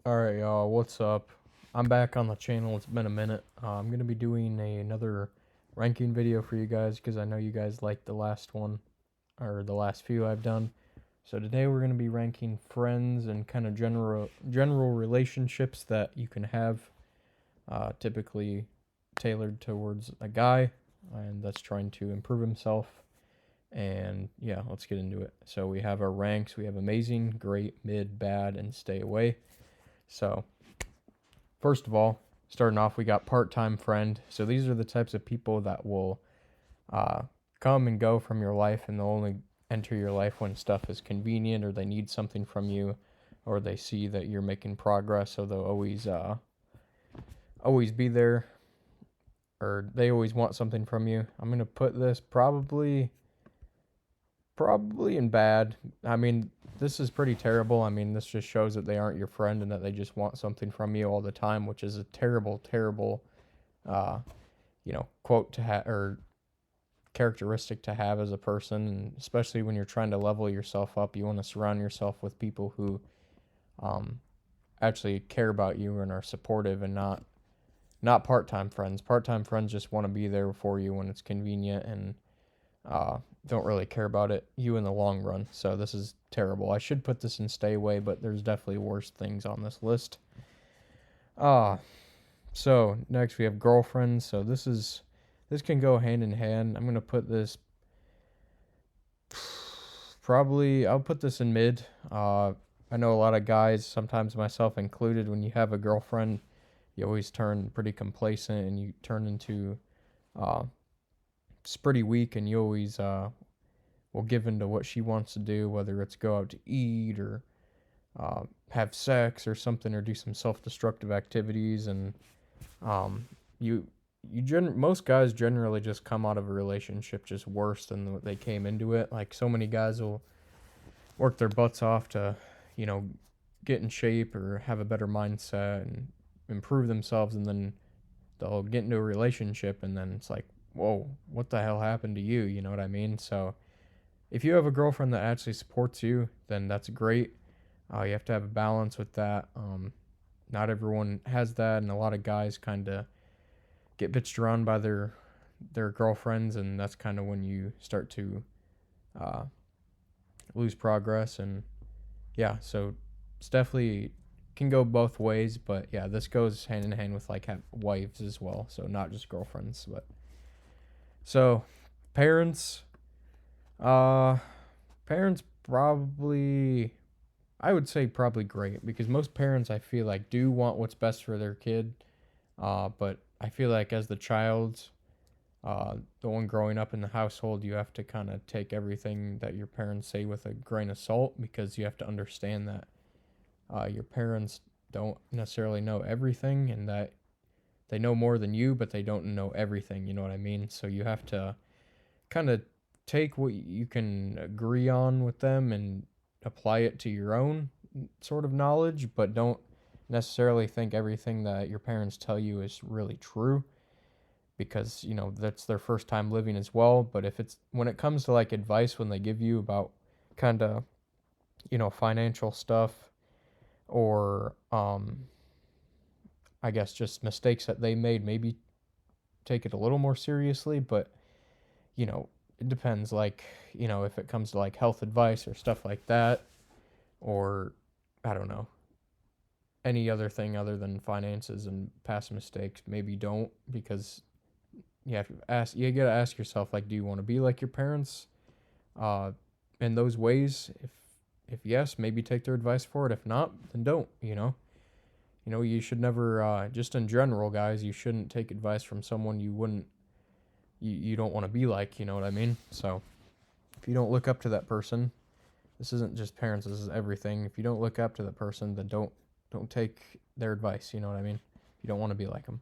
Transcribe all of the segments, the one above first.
Alright, y'all, what's up? I'm back on the channel. It's been a minute. I'm going to be doing another ranking video for you guys because I know you guys liked the last one, or the last few I've done. So today we're going to be ranking friends and kind of general relationships that you can have, typically tailored towards a guy, and that's trying to improve himself. And yeah, let's get into it. So we have our ranks. We have amazing, great, mid, bad, and stay away. So first of all, starting off, we got part-time friend. So these are the types of people that will uh, come and go from your life, and they'll only enter your life when stuff is convenient, or they need something from you, or they see that you're making progress. So they'll always be there, or they always want something from you. I'm gonna put this probably in bad. I mean, this is pretty terrible. I mean, this just shows that they aren't your friend and that they just want something from you all the time, which is a terrible, terrible, uh, quote to have or characteristic to have as a person. And especially when you're trying to level yourself up, you want to surround yourself with people who, um, actually care about you and are supportive, and not part-time friends. Part-time friends just want to be there for you when it's convenient, and don't really care about you in the long run. So this is terrible. I should put this in stay away, but there's definitely worse things on this list. Uh so next we have girlfriends. So this can go hand in hand. I'm gonna put this I'll put this in mid. I know a lot of guys, sometimes myself included, when you have a girlfriend, you always turn pretty complacent and you turn into uh, it's pretty weak, and you always will give in to what she wants to do, whether it's go out to eat or have sex or something, or do some self-destructive activities. And um, you most guys generally just come out of a relationship just worse than what they came into it. Like, so many guys will work their butts off to, you know, get in shape or have a better mindset and improve themselves, and then they'll get into a relationship, and then it's like, whoa, what the hell happened to you? You know what I mean? So if you have a girlfriend that actually supports you, then that's great. You have to have a balance with that. Not everyone has that, and a lot of guys kind of get bitched around by their girlfriends, and that's kind of when you start to uh, lose progress. And yeah, so it's definitely can go both ways, but yeah, this goes hand in hand with like wives as well, so not just girlfriends. But so parents, uh, parents probably, I would say probably great, because most parents, I feel like, do want what's best for their kid. But I feel like as the child, the one growing up in the household, you have to kind of take everything that your parents say with a grain of salt, because you have to understand that your parents don't necessarily know everything, and that they know more than you, but they don't know everything. You know what I mean? So you have to kind of take what you can agree on with them and apply it to your own sort of knowledge, but don't necessarily think everything that your parents tell you is really true, because, that's their first time living as well. But if it's when it comes to like advice, when they give you about kind of, financial stuff, or I guess just mistakes that they made, maybe take it a little more seriously. But it depends. Like, if it comes to like health advice or stuff like that, or I don't know, any other thing other than finances and past mistakes, maybe don't, because you gotta ask yourself, like, do you want to be like your parents uh in those ways? If yes, maybe take their advice for it. If not, then don't. You should never, just in general, guys, you shouldn't take advice from someone you don't want to be like. You know what I mean? So if you don't look up to that person, this isn't just parents, this is everything. If you don't look up to that person, then don't take their advice. You know what I mean? You don't want to be like them.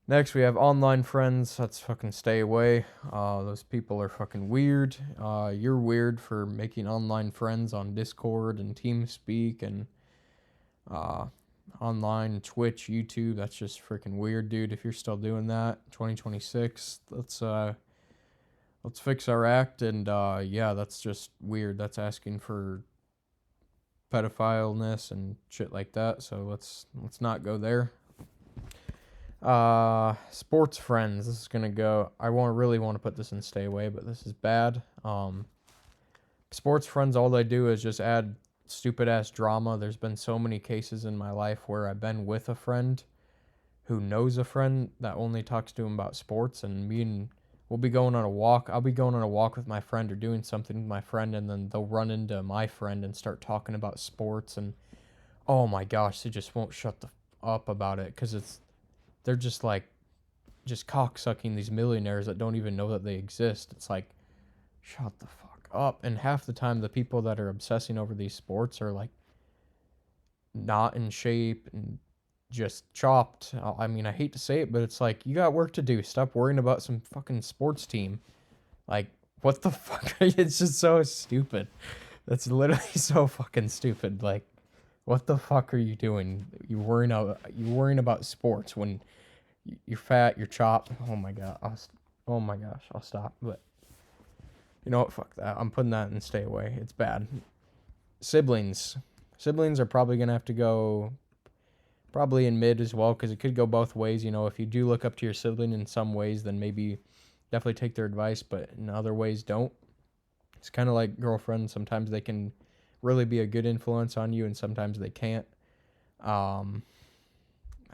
Next, we have online friends. That's fucking stay away. Those people are fucking weird. You're weird for making online friends on Discord and TeamSpeak and uh, online Twitch, YouTube. That's just freaking weird, dude. If you're still doing that, 2026, let's fix our act. And yeah, that's just weird. That's asking for pedophileness and shit like that. So let's not go there. Sports friends. This is gonna go. I really want to put this in stay away, but this is bad. Sports friends. All they do is just add stupid ass drama. There's been so many cases in my life where I've been with a friend who knows a friend that only talks to him about sports, and we'll be going on a walk. I'll be going on a walk with my friend or doing something with my friend, and then they'll run into my friend and start talking about sports, and oh my gosh, they just won't shut the up about it because they're just like just cocksucking these millionaires that don't even know that they exist. It's like, shut the fuck up. And half the time, the people that are obsessing over these sports are like not in shape and just chopped. I mean, I hate to say it, but it's like, you got work to do. Stop worrying about some fucking sports team. Like, what the fuck? It's just so stupid. That's literally so fucking stupid. Like, what the fuck are you doing? You're worrying about sports when you're fat, you're chopped. Oh my god. Oh my gosh, I'll stop. But you know what? Fuck that. I'm putting that in stay away. It's bad. Siblings. Siblings are probably gonna have to go probably in mid as well, because it could go both ways. You know, if you do look up to your sibling in some ways, then maybe definitely take their advice, but in other ways, don't. It's kind of like girlfriends. Sometimes they can really be a good influence on you, and sometimes they can't. I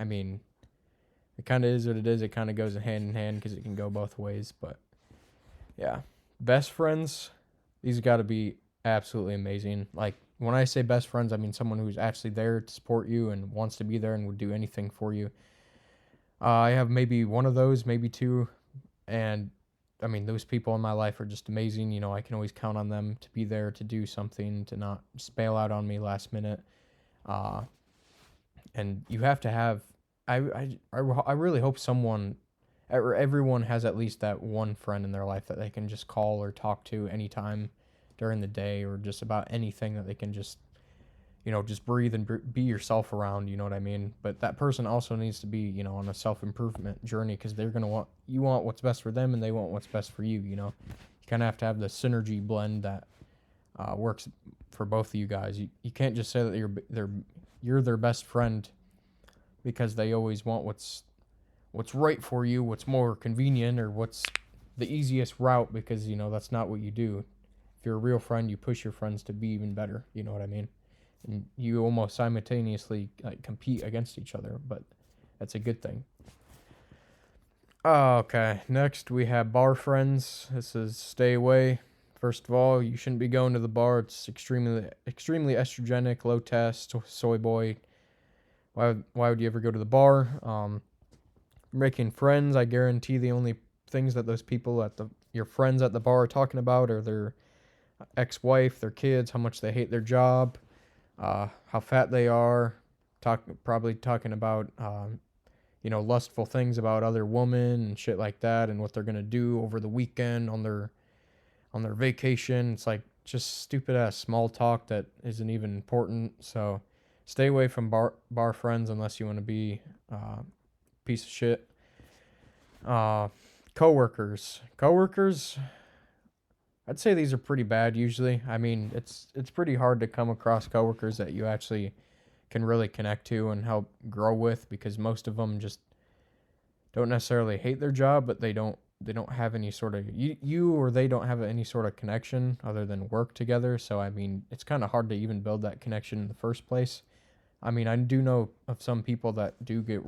mean, it kind of is what it is. It kind of goes hand in hand because it can go both ways. But yeah, best friends, these got to be absolutely amazing. Like, when I say best friends, I mean someone who's actually there to support you and wants to be there and would do anything for you. I have maybe one of those, maybe two, and I mean, those people in my life are just amazing. You know, I can always count on them to be there to do something, to not just bail out on me last minute. Uh, and you have to have, I really hope everyone has at least that one friend in their life that they can just call or talk to anytime during the day, or just about anything that they can just, just breathe and be yourself around, you know what I mean? But that person also needs to be, on a self-improvement journey, because they're going to you want what's best for them, and they want what's best for you, You kind of have to have the synergy blend that works for both of you guys. You can't just say that you're their best friend because they always want what's right for you, what's more convenient, or what's the easiest route, because, that's not what you do. If you're a real friend, you push your friends to be even better, you know what I mean? And you almost simultaneously compete against each other, but that's a good thing. Okay, next we have bar friends. This is stay away. First of all, you shouldn't be going to the bar. It's extremely estrogenic, low test, soy boy. Why would you ever go to the bar? Making friends, I guarantee the only things that those people your friends at the bar are talking about are their ex-wife, their kids, how much they hate their job, how fat they are, probably talking about lustful things about other women and shit like that, and what they're gonna do over the weekend on their vacation. It's like just stupid ass small talk that isn't even important. So stay away from bar friends unless you want to be piece of shit. Coworkers, I'd say these are pretty bad usually. I mean, it's pretty hard to come across coworkers that you actually can really connect to and help grow with, because most of them just don't necessarily hate their job, but they don't have any sort of or they don't have any sort of connection other than work together. So I mean, it's kind of hard to even build that connection in the first place. I mean, I do know of some people that do get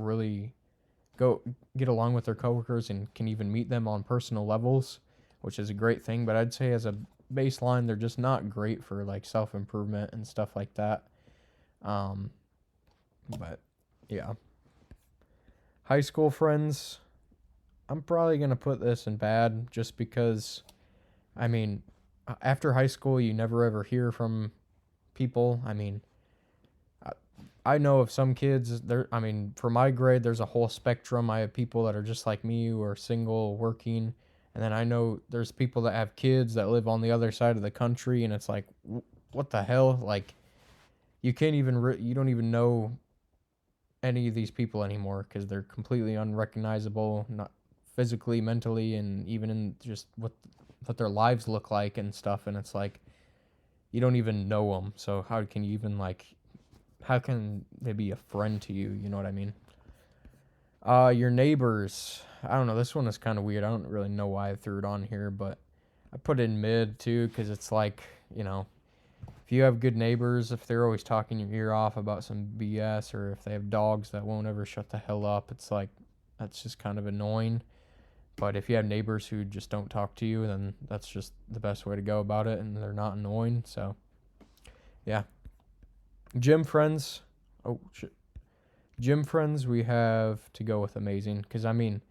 along with their coworkers and can even meet them on personal levels, which is a great thing. But I'd say as a baseline, they're just not great for like self-improvement and stuff like that. But yeah. High school friends, I'm probably going to put this in bad, just because, I mean, after high school, you never ever hear from people. I mean, I know of some kids for my grade, there's a whole spectrum. I have people that are just like me, who are single, working. And then I know there's people that have kids that live on the other side of the country. And it's like, what the hell? Like, you can't even, you don't even know any of these people anymore, because they're completely unrecognizable, not physically, mentally, and even in just what their lives look like and stuff. And it's like, you don't even know them. So how can you even like, how can they be a friend to you? You know what I mean? Your neighbors. I don't know. This one is kind of weird. I don't really know why I threw it on here, but I put it in mid too because it's like, you know, if you have good neighbors, if they're always talking your ear off about some BS, or if they have dogs that won't ever shut the hell up, it's like, that's just kind of annoying. But if you have neighbors who just don't talk to you, then that's just the best way to go about it, and they're not annoying. So, yeah. Gym friends. Oh, shit. Gym friends, we have to go with amazing. Because, I mean,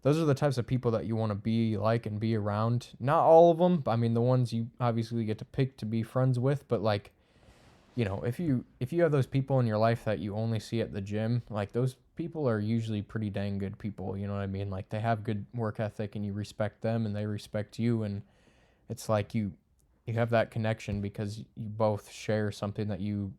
those are the types of people that you want to be like and be around. Not all of them. I mean, the ones you obviously get to pick to be friends with. But, like, you know, if you have those people in your life that you only see at the gym, like, those people are usually pretty dang good people. You know what I mean? Like, they have good work ethic and you respect them and they respect you. And it's like you have that connection because you both share something that you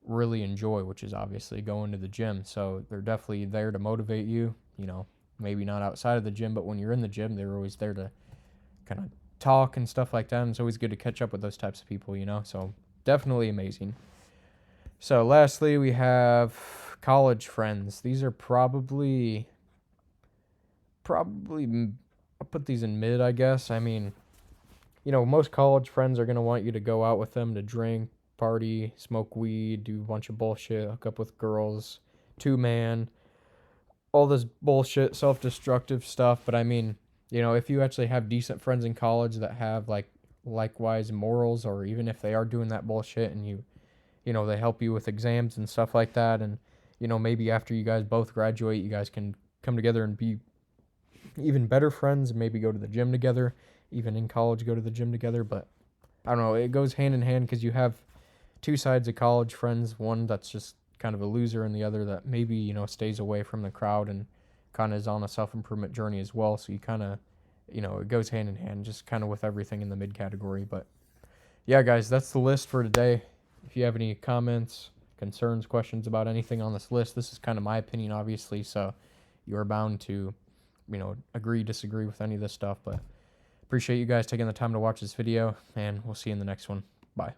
really enjoy, which is obviously going to the gym. So they're definitely there to motivate you, you know, maybe not outside of the gym, but when you're in the gym, they're always there to kind of talk and stuff like that. And it's always good to catch up with those types of people, you know. So definitely amazing. So lastly, we have college friends. These are probably I'll put these in mid, I guess. I mean, you know, most college friends are going to want you to go out with them to drink, party, smoke weed, do a bunch of bullshit, hook up with girls, two-man, all this bullshit, self-destructive stuff. But I mean, you know, if you actually have decent friends in college that have like likewise morals, or even if they are doing that bullshit and you know, they help you with exams and stuff like that, and you know, maybe after you guys both graduate, you guys can come together and be even better friends, maybe go to the gym together, even in college, go to the gym together. But I don't know, it goes hand in hand because you have two sides of college friends, one that's just kind of a loser and the other that maybe, you know, stays away from the crowd and kind of is on a self-improvement journey as well. So you kind of, you know, it goes hand in hand just kind of with everything in the mid category. But yeah, guys, that's the list for today. If you have any comments, concerns, questions about anything on this list, this is kind of my opinion, obviously, so you are bound to, you know, agree, disagree with any of this stuff. But appreciate you guys taking the time to watch this video, and we'll see you in the next one. Bye.